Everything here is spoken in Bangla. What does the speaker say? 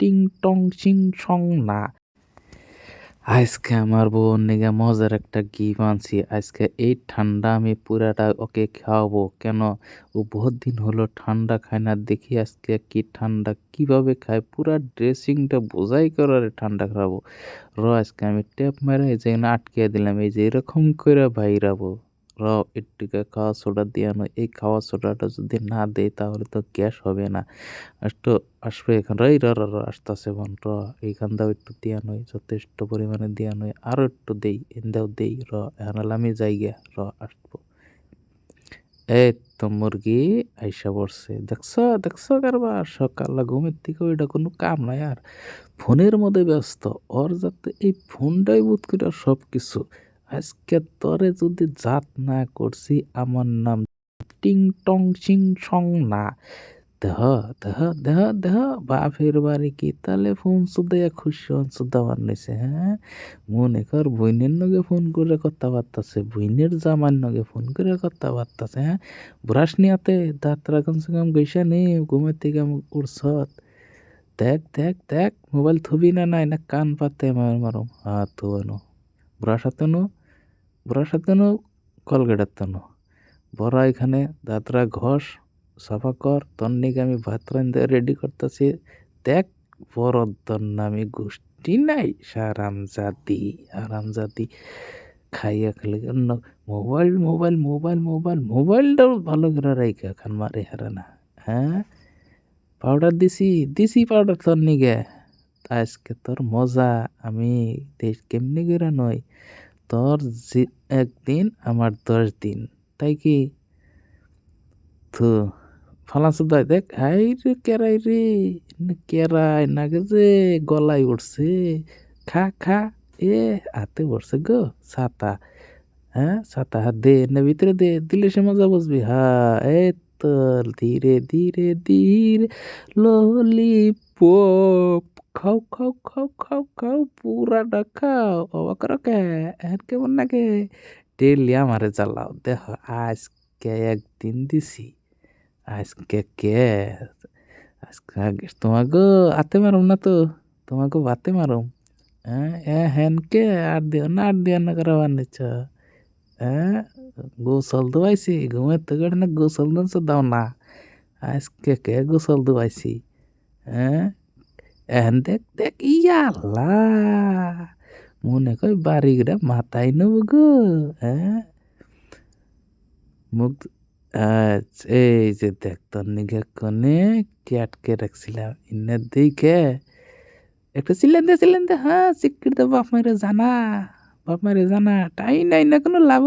টিং টং চিং সং না। আজকে আমার বউর নিগা মজার একটা গিফট আনছি। আজকে এই ঠান্ডা আমি পুরাটা ওকে খাওয়াবো। কেন? ও বহুত দিন হলো ঠান্ডা খায় না। দেখি আজকে কি ঠান্ডা কিভাবে খায়। পুরা ড্রেসিংটা বোঝাই করে ঠান্ডা খাওয়াবো। আজকে আমি ট্যাপ মেরে এই যেখানে আটকে দিলাম। এই যে এরকম করে বাইরাবো। একটুকে খাওয়া সোডা দিয়া নয়। এই খাওয়া সোডাটা যদি না দেই তাহলে তো গ্যাস হবে না। একটু আসবে এখন আসতেছে বোন এইখান দাও একটু দিয়া নয় যথেষ্ট পরিমাণে দিয়া নয় আরো একটু দেই এন্দাও দেই এখন আমি যাই গিয়া আসবো। এই তো মুরগি আইসা পড়ছে দেখছো কারবার সকাল ঘুমের থেকে ওইটা কোনো কাম নাই আর ফোনের মধ্যে ব্যস্ত ওর যাতে এই ফোনটাই বোধ করে সব কিছু। আজকে তরে যদি জাত না করছি আমার নাম টিং টং চিং সং না। দেহ দেহ দেহ দেহ বাপের বাড়ি কি তাহলে ফোন সুদাইয়া খুশি হন সুদা বানাইছে হ্যাঁ। মনে কর বইনের নগে ফোন করে কথা বার্তাছে বইনের জামার নগে ফোন করে কথা বার্তাছে হ্যাঁ। ব্রাশ নিয়াতে দাঁতরা কমসে কম গৈসা নেই ঘুমের থেকে উড়ছত। দেখ দেখ দেখ মোবাইল থবি না নাই না কান পাতে মারম হাত ধোয়ানো ব্রাশ হাতানো ব্রাশ হাতানো কলগেট হাতানো বড়া এখানে দাঁতরা ঘষ সাফা কর তোর নিকে আমি ভাত রান্ধে রেডি করতেছি। দেখ বড় তোর নামে গোষ্ঠী নাই আরামজাদি খাইয়া খেলে মোবাইল মোবাইল মোবাইল মোবাইল মোবাইলটাও ভালো করে রাইখা খান মারে হারা না হ্যাঁ। পাউডার দিছি পাউডার তোর নিগে আজকে তোর মজা আমি দেশ কেমনি করে নয় তোর একদিন আমার 10 দিন তাই কি তো ফালাসুদাই দেখ হাই রে কেরাই রে কেরাই নাগে যে গলায় উঠছে খা খা এ হাতে পড়ছে গো ছাতা হ্যাঁ ছাতা হাত দে না ভিতরে দে দিলে সে মজা বুঝবি হ্যাঁ এই তো ধীরে ধীরে ধীরে ললিপপ খাও খাও খাও খাও খাও পুরাটা খাও অবাক করো কে এখন কেমন লাগে ডেলি আমারে জ্বালাও দেখো আজকে একদিন দিছি আজকে কে আজকে তোমাকে হাতে মারুম না তো তোমাকে বাতে মারুম হ্যাঁ হ্যান কে আর দিও না করে বানিয়েছ হ্যাঁ। গোসল ধোয়াইছি ঘুমের থেকে না গোসল দাও না আজকে কে গোসল ধোয়াইছি হ্যাঁ। এখন দেখ দেখ ইয়াল্লা মনে কই বাড়ি গিয়ে মাথায় নেব গো হ্যাঁ। মুখ এই যে দেখ তোর নিগে কনে কে আটকে রাখছিলাম ইন্না দিকে একটা চিল্লেন দে হ্যাঁ শিক্ষিত বাপ মায়ের জানা টাই নাই না কোনো লাভ